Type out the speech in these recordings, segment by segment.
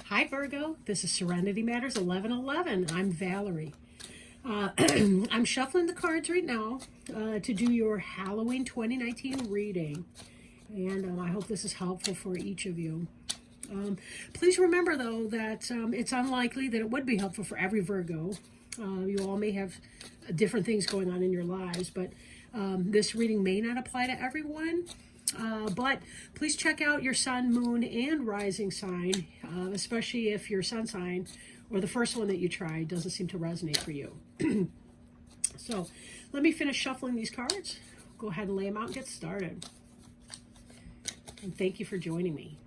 Hi Virgo, this is Serenity Matters 1111. I'm Valerie. I'm shuffling the cards right now to do your Halloween 2019 reading. And I hope this is helpful for each of you. Please remember though that it's unlikely that it would be helpful for every Virgo. You all may have different things going on in your lives, but this reading may not apply to everyone. But please check out your sun, moon, and rising sign, especially if your sun sign or the first one that you tried doesn't seem to resonate for you. So let me finish shuffling these cards. Go ahead and lay them out and get started. And thank you for joining me.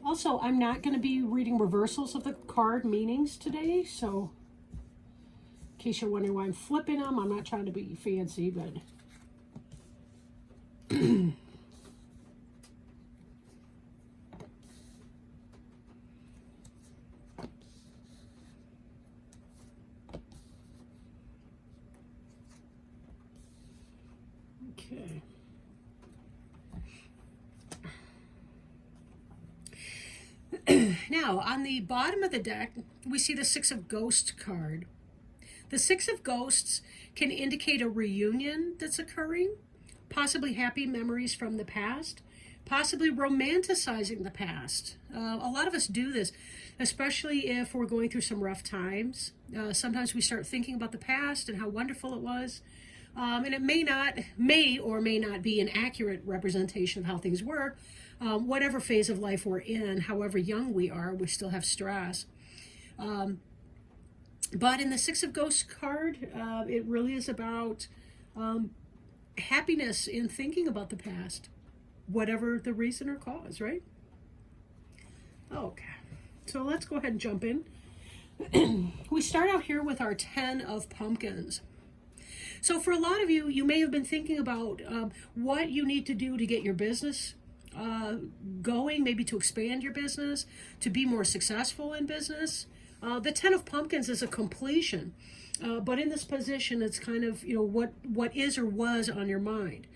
Also, I'm not going to be reading reversals of the card meanings today, so in case you're wondering why I'm flipping them, I'm not trying to be fancy, but okay. Now, on the bottom of the deck, we see the Six of Ghosts card. The Six of Ghosts can indicate a reunion that's occurring, possibly happy memories from the past, possibly romanticizing the past. A lot of us do this, especially if we're going through some rough times. Sometimes we start thinking about the past and how wonderful it was. And it may or may not be an accurate representation of how things were. Whatever phase of life we're in, however young we are, we still have stress. But in the Six of Ghosts card, it really is about happiness in thinking about the past, whatever the reason or cause, right? Okay, so let's go ahead and jump in. We start out here with our 10 of Pumpkins. So for a lot of you, you may have been thinking about what you need to do to get your business going, maybe to expand your business, to be more successful in business. The 10 of Pumpkins is a completion, but in this position, it's kind of, what is or was on your mind.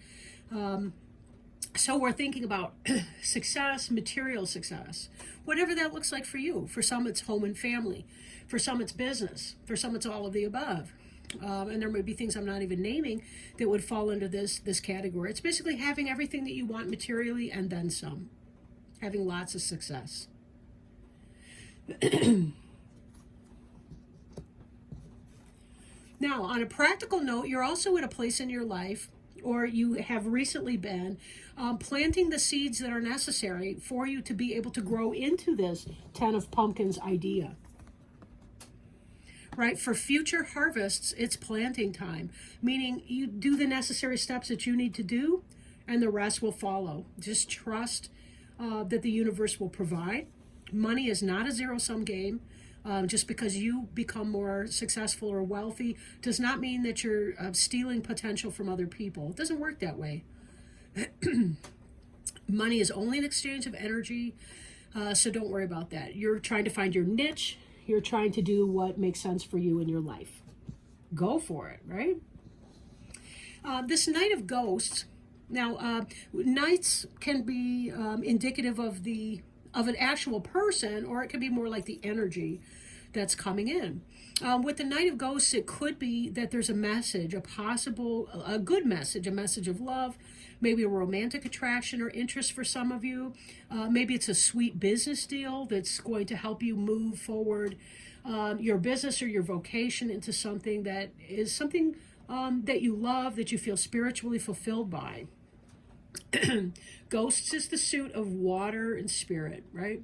So we're thinking about success, material success, whatever that looks like for you. For some, it's home and family. For some, it's business. For some, it's all of the above. And there may be things I'm not even naming that would fall into this category. It's basically having everything that you want materially and then some. Having lots of success. Now, on a practical note, you're also at a place in your life, or you have recently been, planting the seeds that are necessary for you to be able to grow into this 10 of Pumpkins idea. Right? For future harvests, it's planting time, meaning you do the necessary steps that you need to do, and the rest will follow. Just trust that the universe will provide. Money is not a zero-sum game. Just because you become more successful or wealthy does not mean that you're stealing potential from other people. It doesn't work that way. Money is only an exchange of energy, so don't worry about that. You're trying to find your niche. You're trying to do what makes sense for you in your life. Go for it, right? This Knight of Ghosts. Now, knights can be indicative of an actual person, or it can be more like the energy that's coming in. With the Knight of Ghosts, it could be that there's a message, a good message, a message of love, maybe a romantic attraction or interest for some of you. Maybe it's a sweet business deal that's going to help you move forward your business or your vocation into something that is something that you love, that you feel spiritually fulfilled by. Ghosts is the suit of water and spirit, right?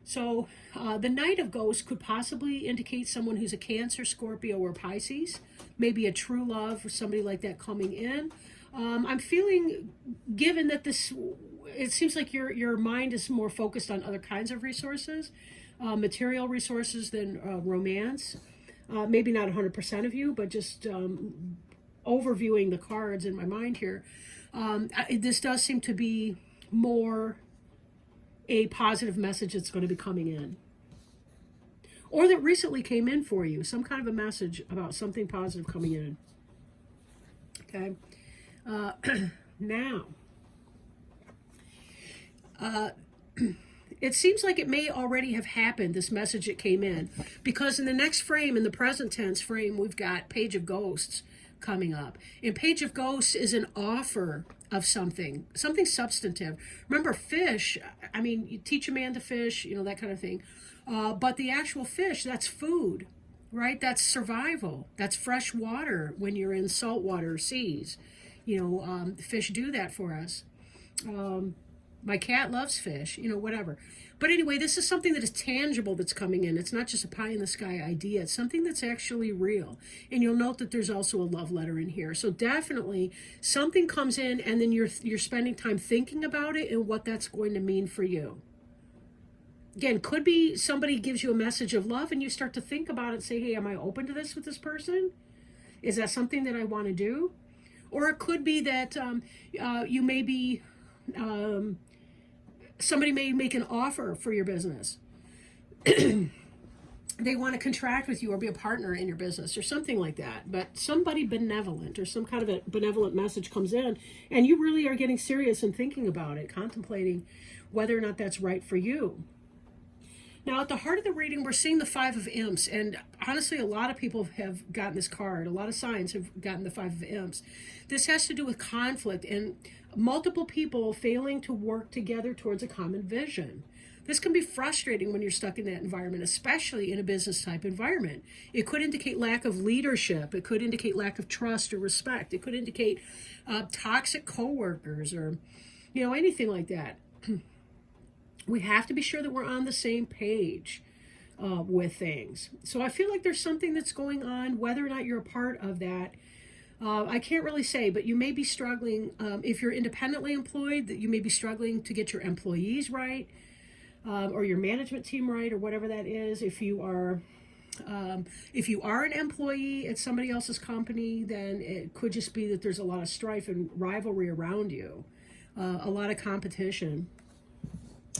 So the Knight of Ghosts could possibly indicate someone who's a Cancer, Scorpio, or Pisces. Maybe a true love or somebody like that coming in. I'm feeling, given that it seems like your mind is more focused on other kinds of resources, material resources than romance. Maybe not 100% of you, but just overviewing the cards in my mind here. This does seem to be more a positive message that's going to be coming in, or that recently came in for you, some kind of a message about something positive coming in. Okay. Now, it seems like it may already have happened, this message that came in, because in the next frame, in the present tense frame, we've got Page of Ghosts coming up. And Page of Ghosts is an offer of something substantive. Remember, fish, I mean, you teach a man to fish, that kind of thing. But the actual fish, that's food, right? That's survival. That's fresh water when you're in saltwater seas. Fish do that for us. My cat loves fish, whatever. But anyway, this is something that is tangible that's coming in. It's not just a pie in the sky idea. It's something that's actually real. And you'll note that there's also a love letter in here. So definitely something comes in, and then you're spending time thinking about it and what that's going to mean for you. Again, could be somebody gives you a message of love and you start to think about it and say, hey, am I open to this with this person? Is that something that I want to do? Or it could be that you may be... somebody may make an offer for your business. They want to contract with you or be a partner in your business or something like that. But somebody benevolent or some kind of a benevolent message comes in, and you really are getting serious and thinking about it, contemplating whether or not that's right for you. Now, at the heart of the reading, we're seeing the Five of Imps. And honestly, a lot of people have gotten this card. A lot of signs have gotten the Five of Imps. This has to do with conflict and multiple people failing to work together towards a common vision. This can be frustrating when you're stuck in that environment, especially in a business type environment. It could indicate lack of leadership. It could indicate lack of trust or respect. It could indicate toxic coworkers or, anything like that. We have to be sure that we're on the same page with things. So I feel like there's something that's going on, whether or not you're a part of that. I can't really say, but you may be struggling. If you're independently employed, that you may be struggling to get your employees right, or your management team right, or whatever that is. If you are an employee at somebody else's company, then it could just be that there's a lot of strife and rivalry around you, a lot of competition.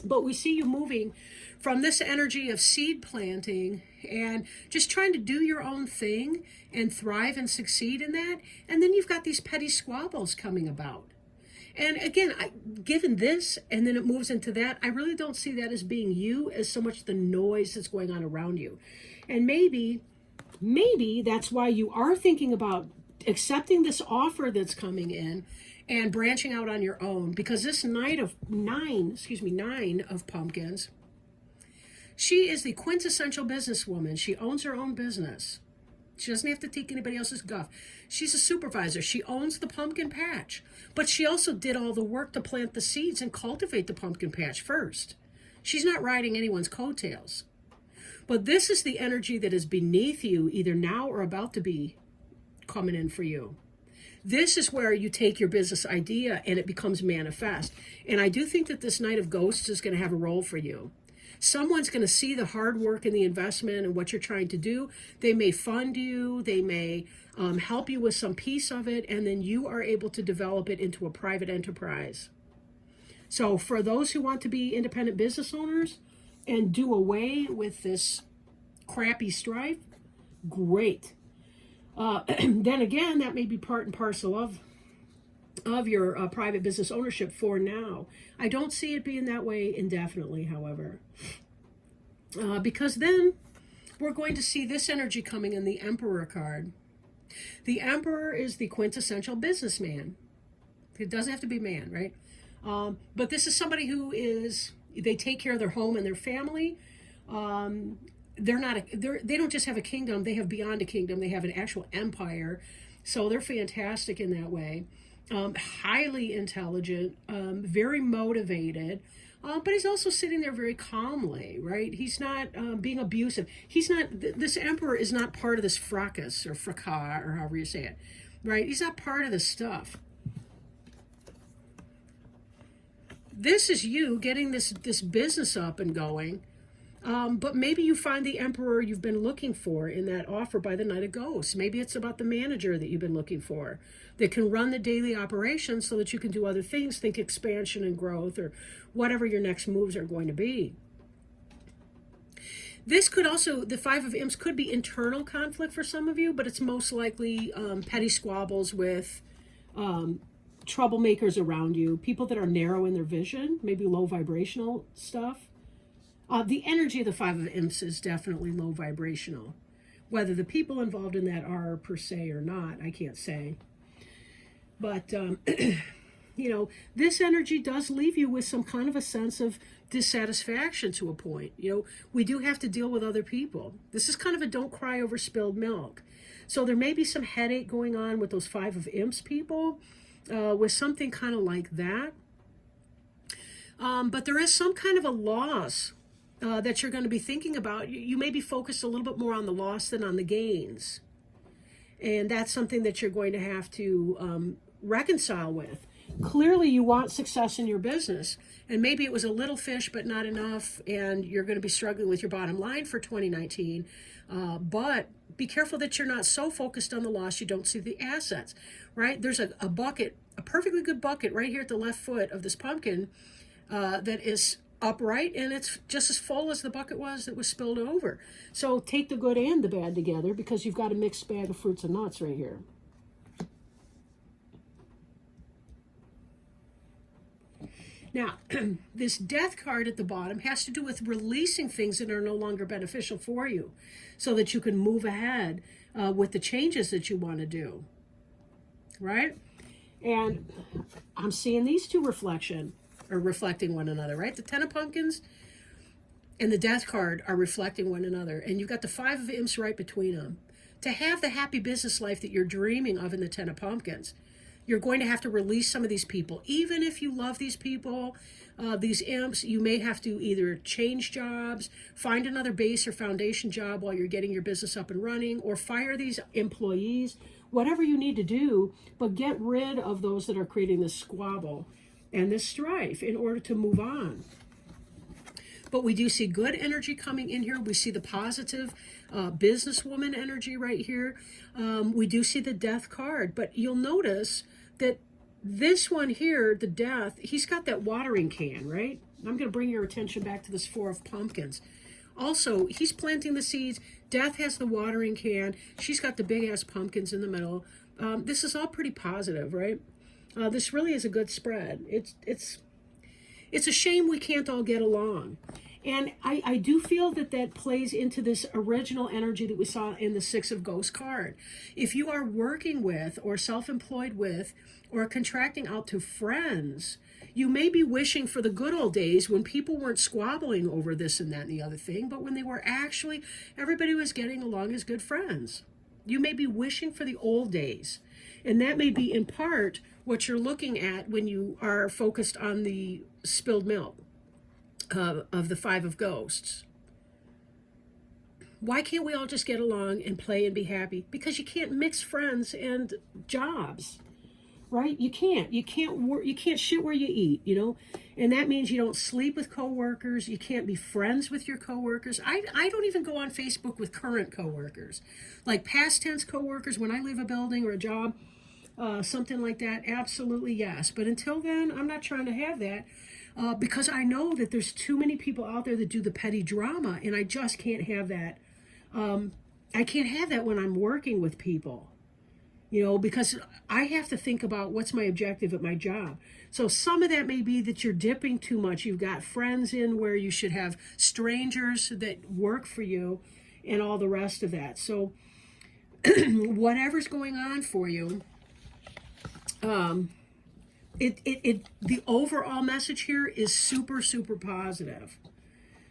But we see you moving from this energy of seed planting and just trying to do your own thing and thrive and succeed in that. And then you've got these petty squabbles coming about. And again, given this, and then it moves into that, I really don't see that as being you as so much the noise that's going on around you. And maybe that's why you are thinking about accepting this offer that's coming in and branching out on your own, because this nine of pumpkins, she is the quintessential businesswoman. She owns her own business. She doesn't have to take anybody else's guff. She's a supervisor. She owns the pumpkin patch, but she also did all the work to plant the seeds and cultivate the pumpkin patch first. She's not riding anyone's coattails. But this is the energy that is beneath you, either now or about to be coming in for you. This is where you take your business idea and it becomes manifest. And I do think that this Knight of Ghosts is going to have a role for you. Someone's going to see the hard work and the investment and what you're trying to do. They may fund you. They may help you with some piece of it. And then you are able to develop it into a private enterprise. So for those who want to be independent business owners and do away with this crappy strife, great. Then again, that may be part and parcel of your private business ownership for now. I don't see it being that way indefinitely, however. Because then we're going to see this energy coming in the Emperor card. The Emperor is the quintessential businessman. It doesn't have to be man, right? But this is somebody who they take care of their home and their family. They don't just have a kingdom, they have beyond a kingdom. They have an actual empire. So they're fantastic in that way. Highly intelligent, very motivated, but he's also sitting there very calmly, right? He's not being abusive. This emperor is not part of this fracas or fracas or however you say it, right? He's not part of this stuff. This is you getting this business up and going. But maybe you find the emperor you've been looking for in that offer by the Knight of Ghosts. Maybe it's about the manager that you've been looking for that can run the daily operations so that you can do other things, think expansion and growth, or whatever your next moves are going to be. This could also, the Five of Imps could be internal conflict for some of you, but it's most likely petty squabbles with troublemakers around you, people that are narrow in their vision, maybe low vibrational stuff. The energy of the Five of Imps is definitely low vibrational. Whether the people involved in that are per se or not, I can't say. But, you know, this energy does leave you with some kind of a sense of dissatisfaction to a point. You know, we do have to deal with other people. This is kind of a don't cry over spilled milk. So there may be some headache going on with those Five of Imps people, with something kind of like that. But there is some kind of a loss that you're going to be thinking about. You may be focused a little bit more on the loss than on the gains. And that's something that you're going to have to reconcile with. Clearly, you want success in your business. And maybe it was a little fish, but not enough. And you're going to be struggling with your bottom line for 2019. But be careful that you're not so focused on the loss you don't see the assets, right? There's a bucket, a perfectly good bucket right here at the left foot of this pumpkin that is upright, and it's just as full as the bucket was that was spilled over. So take the good and the bad together, because you've got a mixed bag of fruits and nuts right here. Now, this Death card at the bottom has to do with releasing things that are no longer beneficial for you so that you can move ahead with the changes that you want to do, right? And I'm seeing these two reflecting one another, right? The Ten of Pumpkins and the Death card are reflecting one another. And you've got the Five of Imps right between them. To have the happy business life that you're dreaming of in the Ten of Pumpkins, you're going to have to release some of these people. Even if you love these people, these imps, you may have to either change jobs, find another base or foundation job while you're getting your business up and running, or fire these employees, whatever you need to do, but get rid of those that are creating this squabble and this strife in order to move on. But we do see good energy coming in here. We see the positive businesswoman energy right here. We do see the Death card, but you'll notice that this one here, the Death, he's got that watering can, right? I'm going to bring your attention back to this Four of Pumpkins. Also, he's planting the seeds. Death has the watering can. She's got the big-ass pumpkins in the middle. This is all pretty positive, right? This really is a good spread. It's a shame we can't all get along. And I do feel that that plays into this original energy that we saw in the Six of Ghosts card. If you are working with or self-employed with or contracting out to friends, you may be wishing for the good old days when people weren't squabbling over this and that and the other thing, but when they were actually, everybody was getting along as good friends. You may be wishing for the old days. And that may be in part what you're looking at when you are focused on the spilled milk of the Five of Ghosts. Why can't we all just get along and play and be happy? Because you can't mix friends and jobs, right? You can't work, you can't shit where you eat, you know? And that means you don't sleep with coworkers. You can't be friends with your coworkers. I don't even go on Facebook with current coworkers. Like past tense coworkers, when I leave a building or a job, something like that, absolutely yes. But until then, I'm not trying to have that. Because I know that there's too many people out there that do the petty drama, and I just can't have that. I can't have that when I'm working with people, you know, because I have to think about what's my objective at my job. So some of that may be that you're dipping too much. You've got friends in where you should have strangers that work for you and all the rest of that. So whatever's going on for you, the overall message here is super, super positive.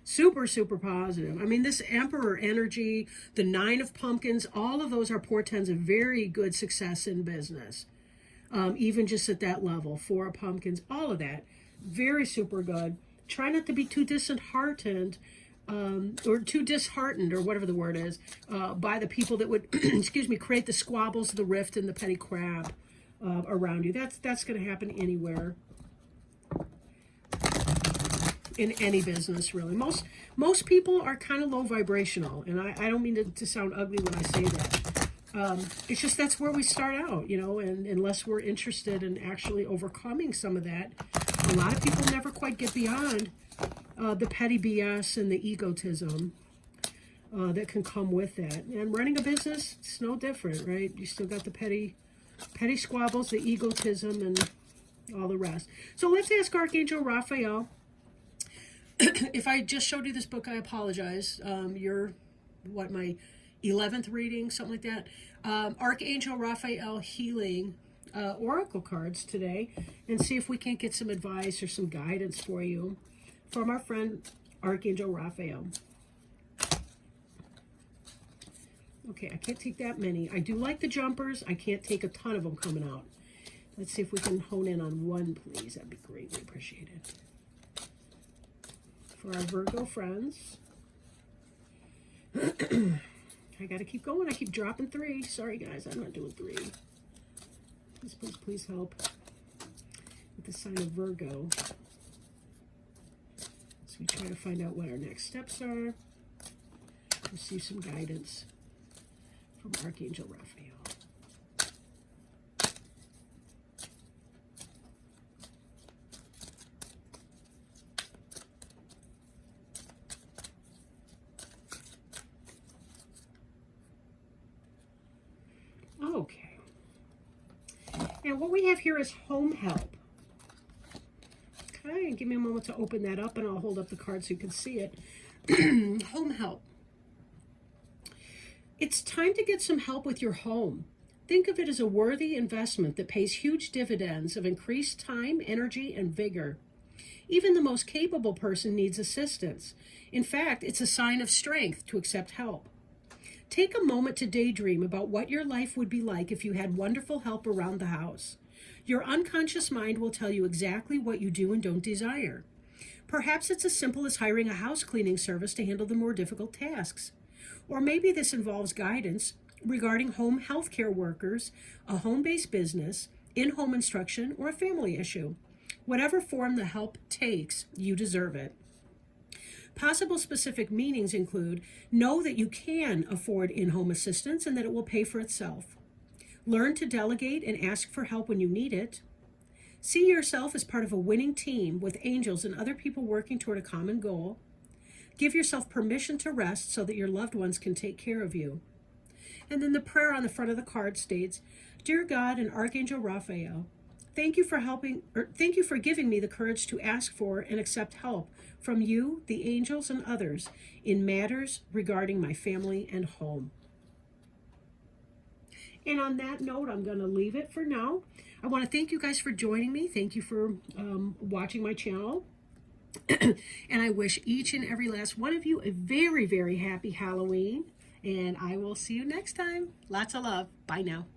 Super, super positive. I mean, this Emperor energy, the Nine of Pumpkins, all of those are portends of very good success in business. Even just at that level, Four of Pumpkins, all of that, very super good. Try not to be too disheartened, or too disheartened, or whatever the word is, by the people that would, excuse me, create the squabbles, the rift, and the petty crab around you. That's going to happen anywhere. in any business, really. Most people are kind of low vibrational, and I don't mean to sound ugly when I say that. It's just that's where we start out, you know, and unless we're interested in actually overcoming some of that, a lot of people never quite get beyond the petty BS and the egotism that can come with that. And running a business, it's no different, right? You still got the petty squabbles, the egotism, and all the rest. So let's ask Archangel Raphael. If I just showed you this book, I apologize. You're, my 11th reading, something like that. Archangel Raphael healing oracle cards today, and see if we can't get some advice or some guidance for you from our friend Archangel Raphael. Okay, I can't take that many. I do like the jumpers. I can't take a ton of them coming out. Let's see if we can hone in on one, please. That'd be greatly appreciated. For our Virgo friends. I got to keep going. I keep dropping 3. Sorry, guys. I'm not doing 3. Please help with the sign of Virgo. So we try to find out what our next steps are. Receive some guidance from Archangel Raphael. Okay. And what we have here is home help. Okay, and give me a moment to open that up, and I'll hold up the card so you can see it. Home help. It's time to get some help with your home. Think of it as a worthy investment that pays huge dividends of increased time, energy, and vigor. Even the most capable person needs assistance. In fact, it's a sign of strength to accept help. Take a moment to daydream about what your life would be like if you had wonderful help around the house. Your unconscious mind will tell you exactly what you do and don't desire. Perhaps it's as simple as hiring a house cleaning service to handle the more difficult tasks. Or maybe this involves guidance regarding home healthcare workers, a home-based business, in-home instruction, or a family issue. Whatever form the help takes, you deserve it. Possible specific meanings include: know that you can afford in-home assistance and that it will pay for itself. Learn to delegate and ask for help when you need it. See yourself as part of a winning team with angels and other people working toward a common goal. Give yourself permission to rest so that your loved ones can take care of you. And then the prayer on the front of the card states: Dear God and Archangel Raphael, thank you for giving me the courage to ask for and accept help from you, the angels, and others in matters regarding my family and home. And on that note, I'm going to leave it for now. I want to thank you guys for joining me. Thank you for watching my channel. And I wish each and every last one of you a very, very happy Halloween. And I will see you next time. Lots of love. Bye now.